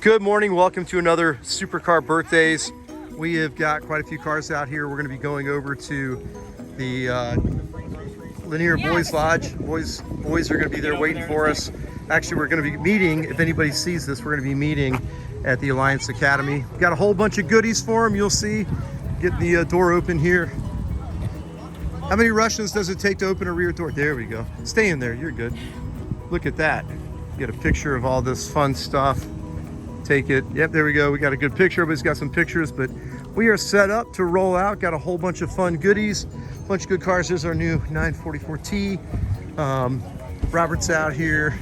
Good morning, welcome to another Supercar Birthdays. We have got quite a few cars out here. We're going to be going over to the Linear Boys Lodge. Boys are going to be there waiting for us. Actually, we're going to be meeting, if anybody sees this, we're going to be meeting at the Alliance Academy. Got a whole bunch of goodies for them, you'll see. Get the door open here. How many Russians does it take to open a rear door? There we go. Stay in there, you're good. Look at that. Get a picture of all this fun stuff. Take it. Yep, there we go. We got a good picture. Everybody's got some pictures, but we are set up to roll out. Got a whole bunch of fun goodies, bunch of good cars. There's our new 944T. Robert's out here.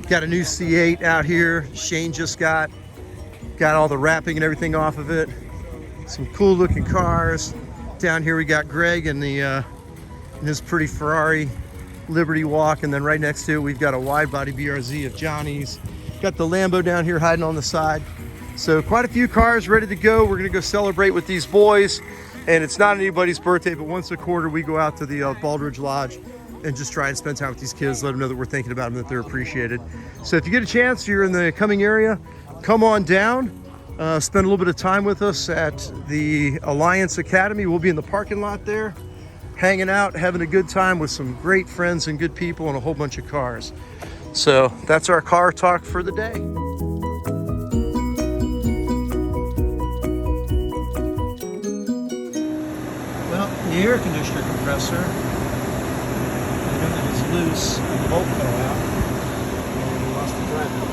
Got a new C8 out here. Shane just got all the wrapping and everything off of it. Some cool looking cars. Down here we got Greg and in his pretty Ferrari Liberty Walk, and then right next to it we've got a wide body BRZ of Johnny's. Got the Lambo down here hiding on the side. So quite a few cars ready to go. We're gonna go celebrate with these boys. And it's not anybody's birthday, but once a quarter we go out to the Baldridge Lodge and just try and spend time with these kids, let them know that we're thinking about them, that they're appreciated. So if you get a chance, you're in the coming area, come on down, spend a little bit of time with us at the Alliance Academy. We'll be in the parking lot there, hanging out, having a good time with some great friends and good people and a whole bunch of cars. So that's our car talk for the day. Well, the air conditioner compressor, I know that it's loose and the bolt fell out and we lost the drive belt.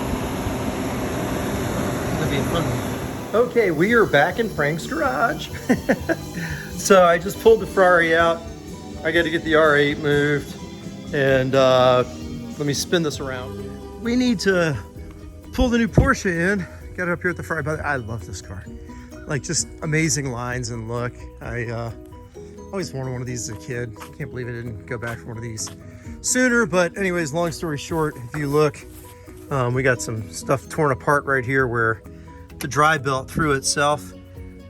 It's gonna be a fun one. Okay, we are back in Frank's garage. So I just pulled the Ferrari out. I got to get the R8 moved, and let me spin this around. We need to pull the new Porsche in. Got it up here at the Ferrari. But I love this car. Like, just amazing lines and look. I always wanted one of these as a kid. Can't believe I didn't go back for one of these sooner. But anyways, long story short, if you look, we got some stuff torn apart right here where the drive belt threw itself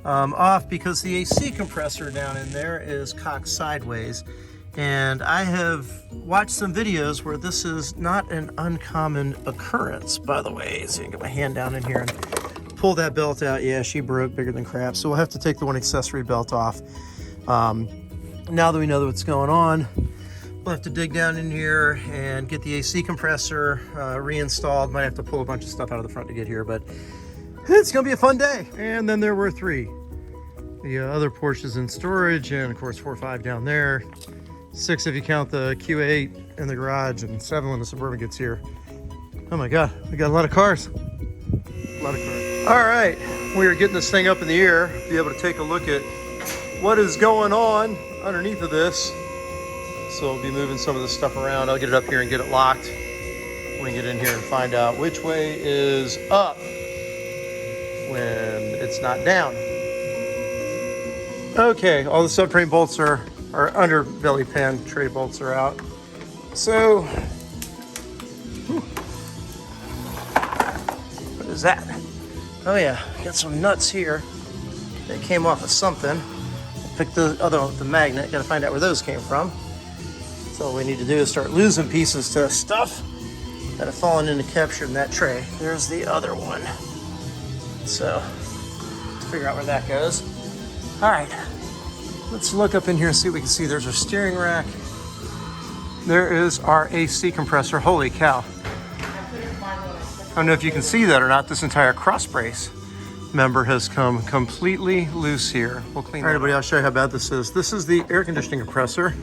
off because the AC compressor down in there is cocked sideways. And I have watched some videos where this is not an uncommon occurrence, by the way. So you can get my hand down in here and pull that belt out. Yeah, she broke bigger than crap. So we'll have to take the one accessory belt off. Now that we know what's going on, we'll have to dig down in here and get the AC compressor reinstalled. Might have to pull a bunch of stuff out of the front to get here, but it's gonna be a fun day. And then there were 3. The other Porsches in storage, and of course 4 or 5 down there. 6 if you count the Q8 in the garage, and 7 when the Suburban gets here. Oh my God, we got a lot of cars. A lot of cars. All right, we are getting this thing up in the air. Be able to take a look at what is going on underneath of this. So we'll be moving some of this stuff around. I'll get it up here and get it locked. We can get in here and find out which way is up when it's not down. Okay, all the subframe bolts are underbelly pan tray bolts are out. So, what is that? Oh yeah, got some nuts here that came off of something. Pick the magnet, gotta find out where those came from. So all we need to do is start losing pieces to stuff that have fallen into capture in that tray. There's the other one. So, let's figure out where that goes. All right, let's look up in here and see what we can see. There's our steering rack. There is our AC compressor. Holy cow. I don't know if you can see that or not. This entire cross brace member has come completely loose here. We'll clean that up. All right, everybody, I'll show you how bad this is. This is the air conditioning compressor.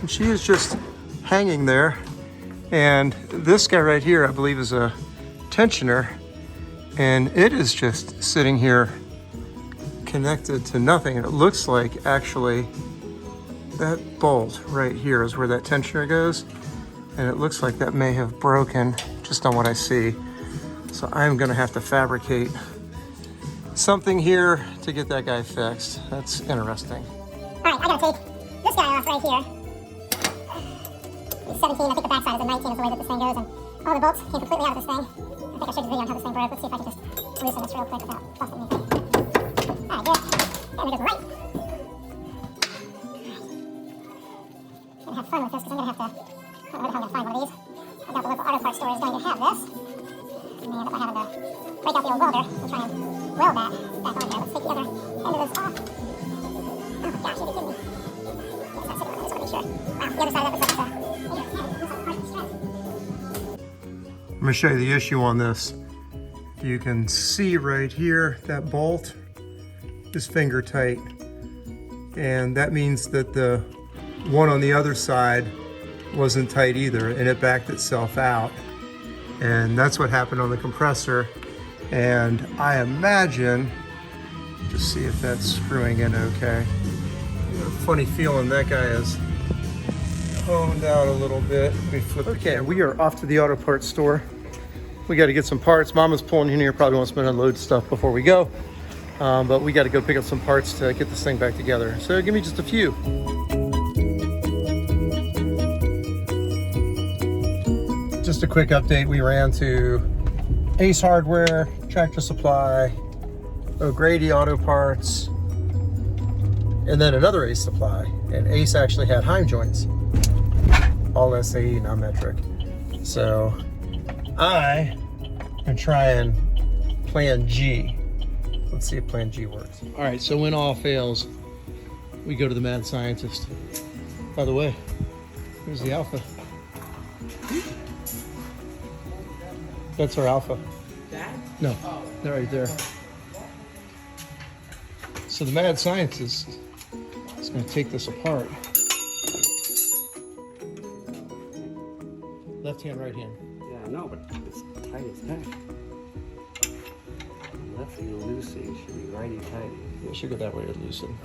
And she is just hanging there. And this guy right here, I believe, is a tensioner. And it is just sitting here connected to nothing. And it looks like actually that bolt right here is where that tensioner goes. And it looks like that may have broken just on what I see. So I'm gonna have to fabricate something here to get that guy fixed. That's interesting. All right, I gotta take this guy off right here. It's 17, I think the backside is a 19 is the way that this thing goes, and all the bolts came completely out of this thing. I think I showed you the video on how this thing broke. Let's see if I can just loosen this real quick without busting anything. All right, good. There we go, right. I'm gonna have fun with this because I'm gonna have to, I don't know how I'm gonna find one of these. I doubt the local auto parts store is going to have this. And may end up having to break out the old welder and try and weld that back on there. Let's take the other end of this off. Oh my gosh, you're kidding me. Yeah, it's not sitting on this one, be sure. Wow, the other side of that looks like it's I'm going to show you the issue on this. You can see right here that bolt is finger tight, and that means that the one on the other side wasn't tight either, and it backed itself out, and that's what happened on the compressor. And I imagine, just see if that's screwing in okay. Funny feeling that guy is honed out a little bit. Okay, we are off to the auto parts store. We got to get some parts. Mama's pulling in here, probably wants me to unload stuff before we go. But we got to go pick up some parts to get this thing back together. So give me just a few. Just a quick update. We ran to Ace Hardware, Tractor Supply, O'Grady Auto Parts, and then another Ace Supply. And Ace actually had Heim joints. All SAE, not metric. So I am trying Plan G. Let's see if Plan G works. All right, so when all fails, we go to the mad scientist. By the way, here's the alpha. That's our alpha. That? No, they're right there. So the mad scientist is going to take this apart. Left hand, right hand. Yeah, I know, but it's tight as heck. Lefty loosey should be righty tighty. It should go that way to loosen.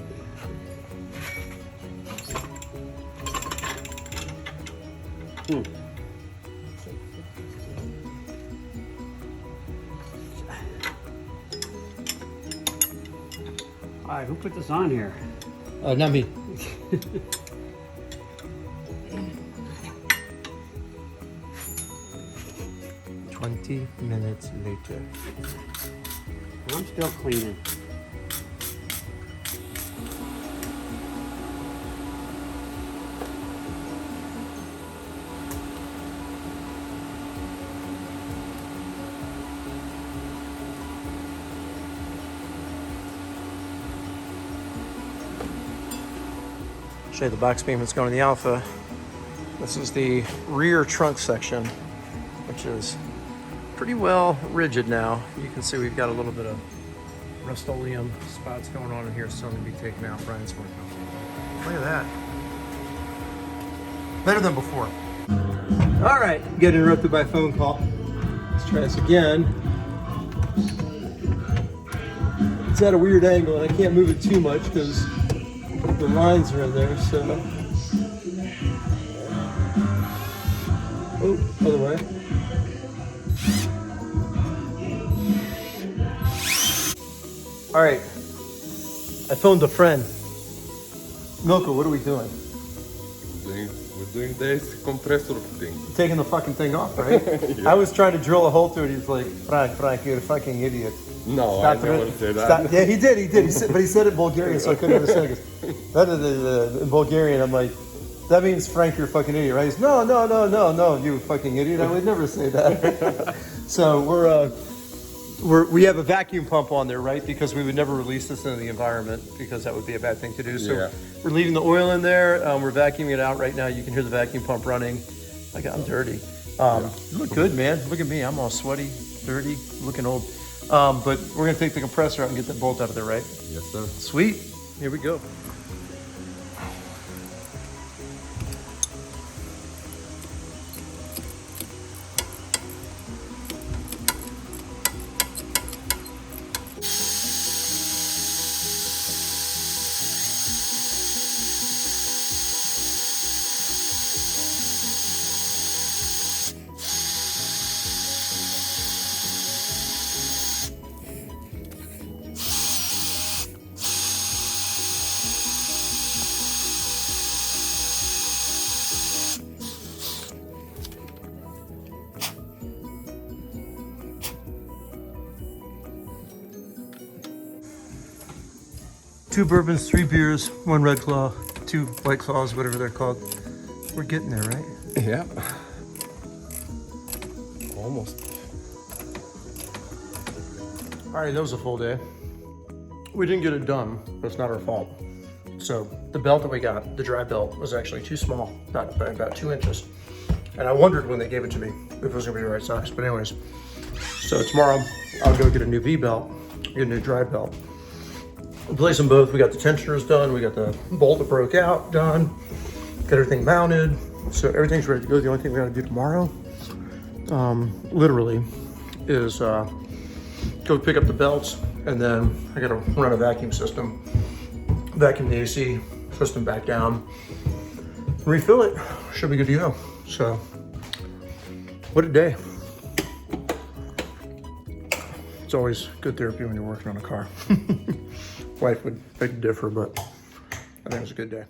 All right, who put this on here? Not me. 20 minutes later. I'm still cleaning. Show you the box beam that's going in the Alpha. This is the rear trunk section, which is pretty well rigid now. You can see we've got a little bit of Rust-Oleum spots going on in here, so I'm going to be taking out Brian's work. Look at that. Better than before. All right, get interrupted by a phone call. Let's try this again. It's at a weird angle, and I can't move it too much because the lines are in there, so. Oh, other way. All right, I phoned a friend. Milko, what are we doing? We're doing this compressor thing. Taking the fucking thing off, right? Yeah. I was trying to drill a hole through it. He's like, Frank, you're a fucking idiot. No, Stop I never it. said that. Stop. Yeah, he did. He said, but he said it in Bulgarian, so I couldn't understand it. In Bulgarian, I'm like, that means Frank, you're a fucking idiot, right? He's, no, you fucking idiot. I would never say that. So we have a vacuum pump on there, right? Because we would never release this into the environment because that would be a bad thing to do. So Yeah. we're leaving the oil in there. We're vacuuming it out right now. You can hear the vacuum pump running. Like, I'm dirty. You look good, man. Look at me. I'm all sweaty, dirty, looking old. But we're going to take the compressor out and get that bolt out of there, right? Yes, sir. Sweet. Here we go. Two bourbons, 3 beers, 1 Red Claw, 2 White Claws, whatever they're called. We're getting there, right? Yeah. Almost. All right, that was a full day. We didn't get it done, but it's not our fault. So the belt that we got, the dry belt, was actually too small, about 2 inches. And I wondered when they gave it to me if it was gonna be the right size. But anyways, so tomorrow I'll go get a new V belt, get a new dry belt. Replace them both. We got the tensioners done. We got the bolt that broke out done. Got everything mounted. So everything's ready to go. The only thing we gotta do tomorrow, literally, is go pick up the belts, and then I gotta run a vacuum system, vacuum the AC system back down, refill it. Should be good to go. So, what a day. It's always good therapy when you're working on a car. Wife would beg to differ, but I think it was a good day.